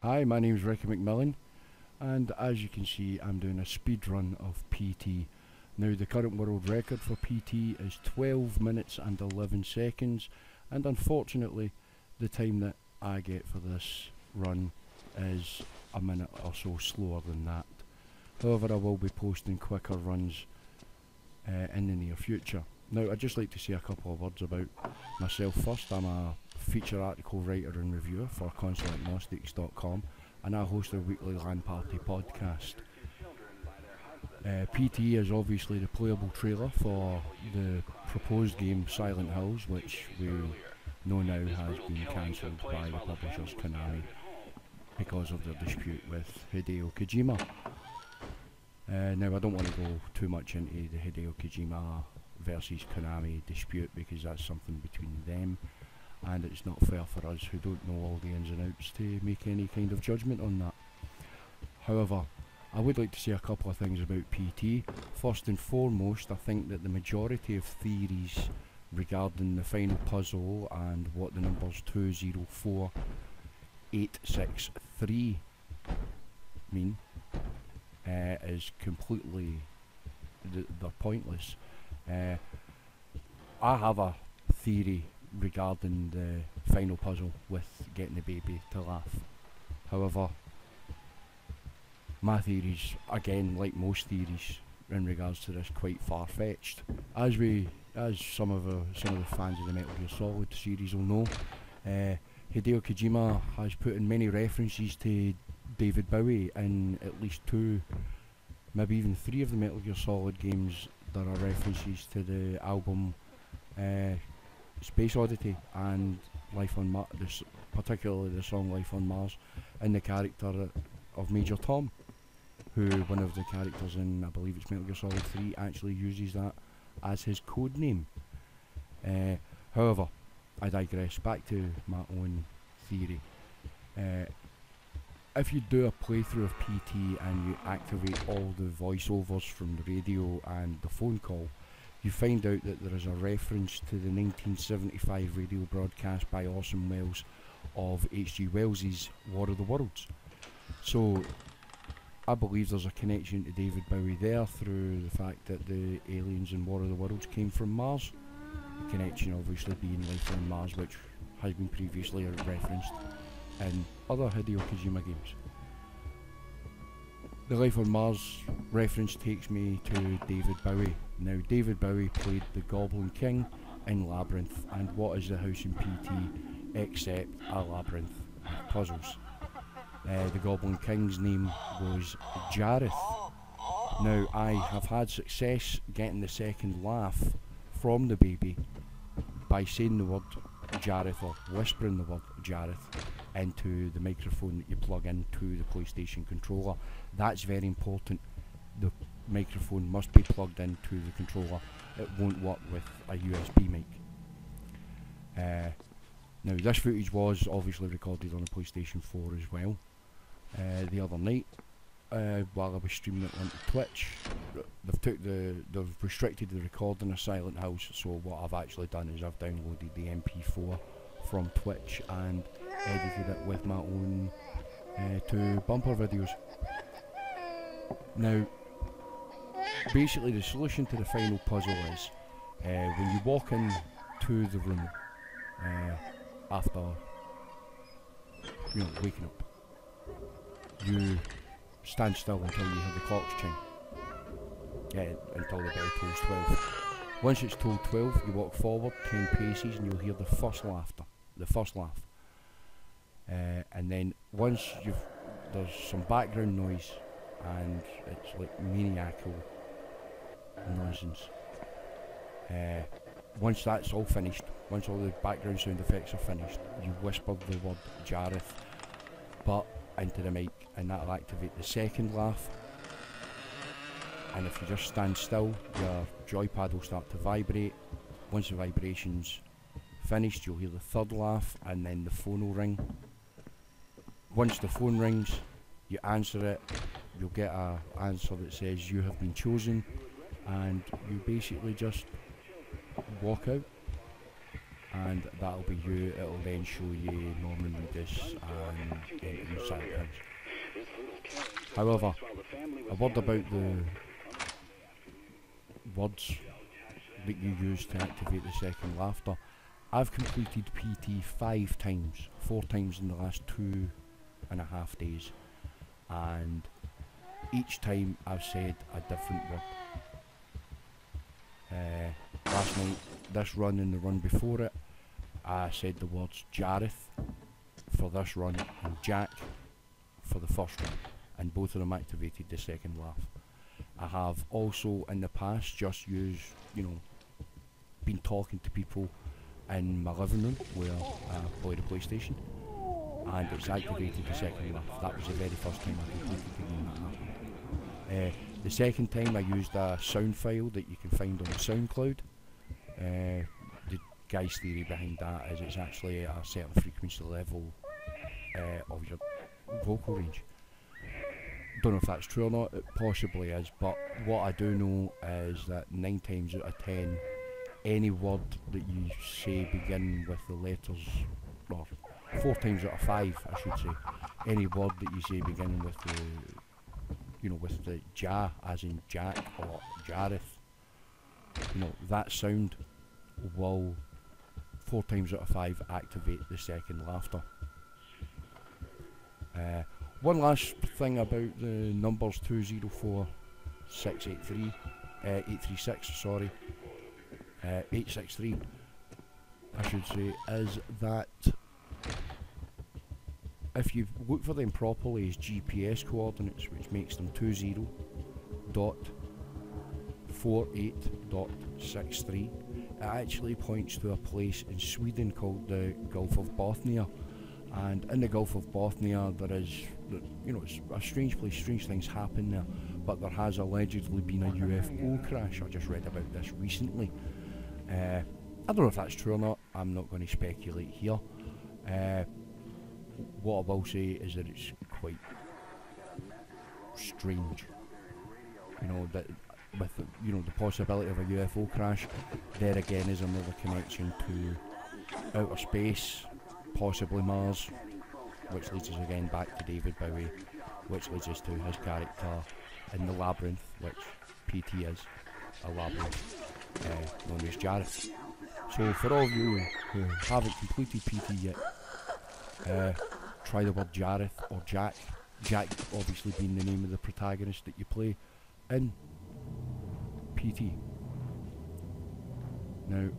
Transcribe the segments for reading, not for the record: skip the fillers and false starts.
Hi, my name's Ricky McMillan, and as you can see, I'm doing a speed run of PT. Now, the current world record for PT is 12 minutes and 11 seconds, and unfortunately, the time that I get for this run is a minute or so slower than that. However, I will be posting quicker runs in the near future. Now, I'd just like to say a couple of words about myself first. I'm a feature article writer and reviewer for consulatagnostics.com, and I host their weekly LAN Party podcast. PT is obviously the playable trailer for the proposed game Silent Hills, which we know now has been cancelled by the publishers Konami because of their dispute with Hideo Kojima. Now, I don't want to go too much into the Hideo Kojima versus Konami dispute because that's something between them, and it's not fair for us who don't know all the ins and outs to make any kind of judgment on that. However, I would like to say a couple of things about PT. First and foremost, I think that the majority of theories regarding the final puzzle and what the numbers 204863 mean is completely they're pointless. I have a theory regarding the final puzzle with getting the baby to laugh. However, my theories, again, like most theories in regards to this, quite far-fetched. As some of the fans of the Metal Gear Solid series will know, Hideo Kojima has put in many references to David Bowie in at least 2, maybe even 3 of the Metal Gear Solid games. There are references to the album Space Oddity and Life on Mars, particularly the song Life on Mars, and the character of Major Tom, who one of the characters in, I believe it's Metal Gear Solid 3, actually uses that as his code name. However, I digress. Back to my own theory. If you do a playthrough of PT and you activate all the voiceovers from the radio and the phone call, you find out that there is a reference to the 1975 radio broadcast by Orson Welles of H.G. Wells's War of the Worlds. So I believe there's a connection to David Bowie there through the fact that the aliens in War of the Worlds came from Mars. The connection obviously being Life on Mars, which has been previously referenced in other Hideo Kojima games. The Life on Mars reference takes me to David Bowie. Now, David Bowie played the Goblin King in Labyrinth, and what is the house in PT except a labyrinth of puzzles? The Goblin King's name was Jareth. Now, I have had success getting the second laugh from the baby by saying the word Jareth, or whispering the word Jareth, into the microphone that you plug into the PlayStation controller. That's very important. The microphone must be plugged into the controller. It won't work with a USB mic. Now, this footage was obviously recorded on the PlayStation 4 as well. The other night, while I was streaming it onto Twitch, they've restricted the recording of Silent House. So what I've actually done is I've downloaded the MP4 from Twitch and edited it with my own 2 bumper videos. Now, basically the solution to the final puzzle is when you walk into the room after waking up, you stand still until you hear the clocks chime. Until the bell tolls 12. Once it's tolled 12, you walk forward 10 paces and you'll hear the first laugh. And then once there's some background noise, and it's like maniacal nonsense. Once that's all finished, once all the background sound effects are finished, you whisper the word Jareth into the mic, and that'll activate the second laugh. And if you just stand still, your joypad will start to vibrate. Once the vibration's finished, you'll hear the third laugh, and then the phone will ring. Once the phone rings, you answer it, you'll get an answer that says you have been chosen, and you basically just walk out. and that'll be you. It'll then show you Norman Reedus and Silent House. However, a word about the words that you use to activate the second laughter. I've completed PT 5 times, 4 times in the last 2.5 days, and each time I've said a different word. Last night, this run and the run before it, I said the words Jareth for this run and Jack for the first one, and both of them activated the second laugh. I have also in the past just used, been talking to people in my living room where I play the PlayStation, and it's activated the second laugh. That was the very first time I completed the game that happened. The second time I used a sound file that you can find on SoundCloud. The guy's theory behind that is it's actually at a certain frequency level of your vocal range. Don't know if that's true or not, it possibly is, but what I do know is that 9 times out of 10, any word that you say begin with the letters, or 4 times out of 5 I should say, any word that you say beginning with the ja, as in Jack or Jareth, that sound will 4 times out of 5 activate the second laughter. One last thing about the numbers 204683, 836, sorry, 863, I should say, is that if you look for them properly as GPS coordinates, which makes them 20.48.63, it actually points to a place in Sweden called the Gulf of Bothnia. And in the Gulf of Bothnia there is, it's a strange place, strange things happen there, but there has allegedly been a UFO crash. I just read about this recently. I don't know if that's true or not, I'm not going to speculate here. What I will say is that it's quite strange, that with the possibility of a UFO crash, there again is another connection to outer space, possibly Mars, which leads us again back to David Bowie, which leads us to his character in the Labyrinth, which PT is a labyrinth, known as Jareth. So for all of you who haven't completed PT yet, try the word Jareth or Jack. Jack obviously being the name of the protagonist that you play in PT. Now,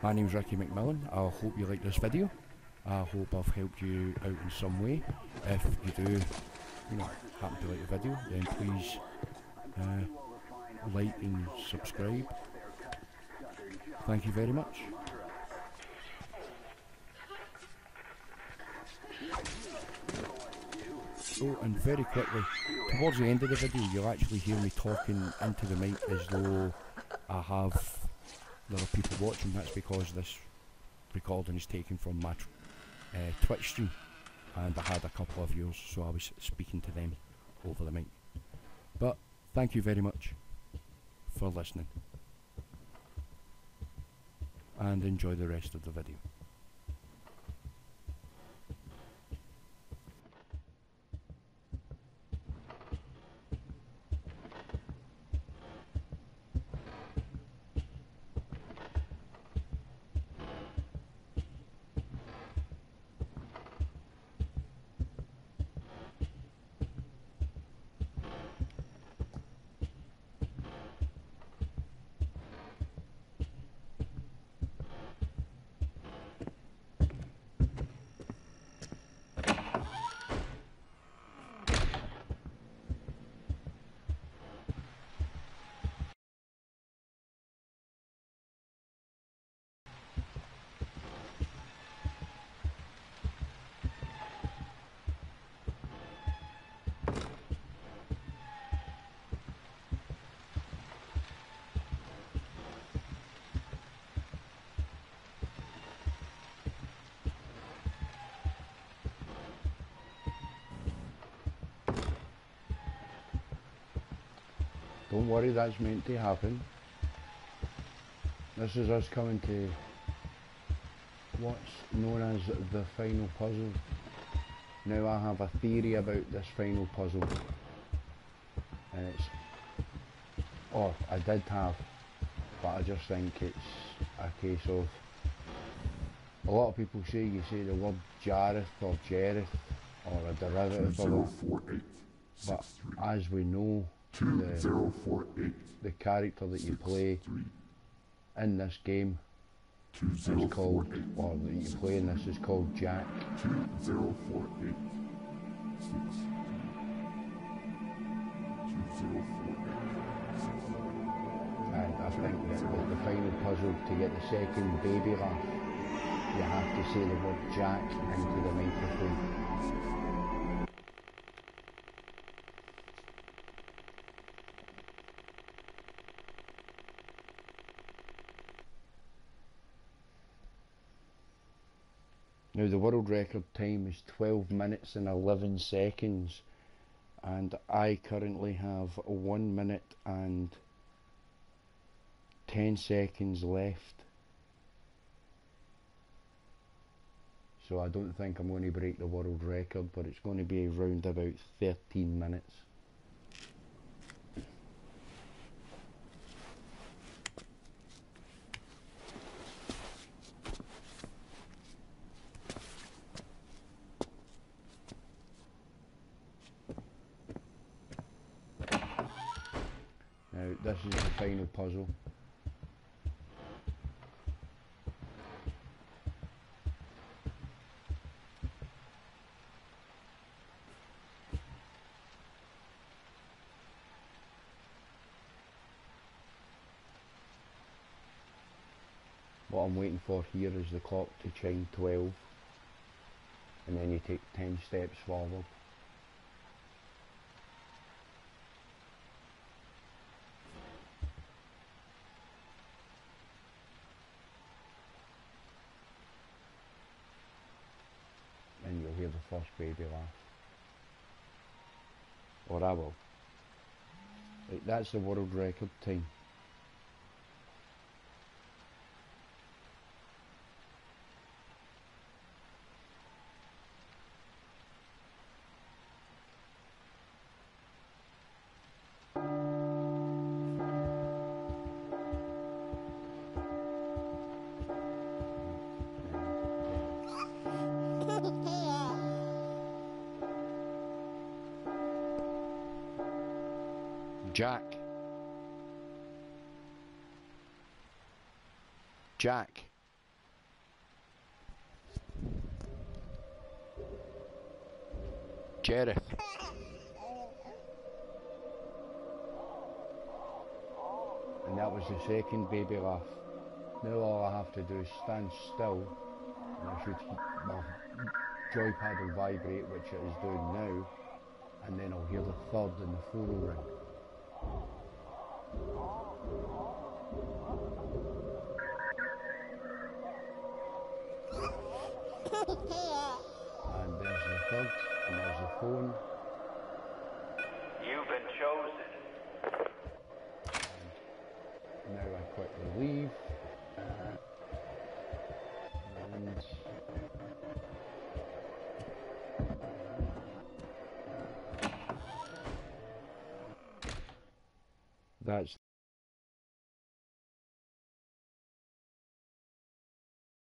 my name's Ricky McMillan. I hope you like this video. I hope I've helped you out in some way. If you do, happen to like the video, then please like and subscribe. Thank you very much. Oh, and very quickly, towards the end of the video, you'll actually hear me talking into the mic as though there are people watching. That's because this recording is taken from my Twitch stream, and I had a couple of viewers, so I was speaking to them over the mic. But thank you very much for listening, and enjoy the rest of the video. don't worry, that's meant to happen. This is us coming to what's known as the final puzzle. Now I have a theory about this final puzzle, and it's, or I did have, but I just think it's a case of, a lot of people say you say the word Jareth or Jerith or a derivative of it, but as we know, the character that you play in this game is called, or that you play in this is called Jack. And I think that the final puzzle, to get the second baby laugh, you have to say the word Jack into the microphone. Now the world record time is 12 minutes and 11 seconds, and I currently have 1 minute and 10 seconds left. So I don't think I'm going to break the world record, but it's going to be around about 13 minutes. Now this is the final puzzle. What I'm waiting for here is the clock to chime 12, and then you take 10 steps forward. And you'll hear the first baby laugh. Or I will. Right, that's the world record time. Jack. Jack. Jareth. And that was the second baby laugh. Now all I have to do is stand still, and I should keep my joypad will vibrate, which it is doing now, and then I'll hear the third and the fourth ring. And there's the third, and there's the phone. You've been chosen. And now I quickly leave. And that's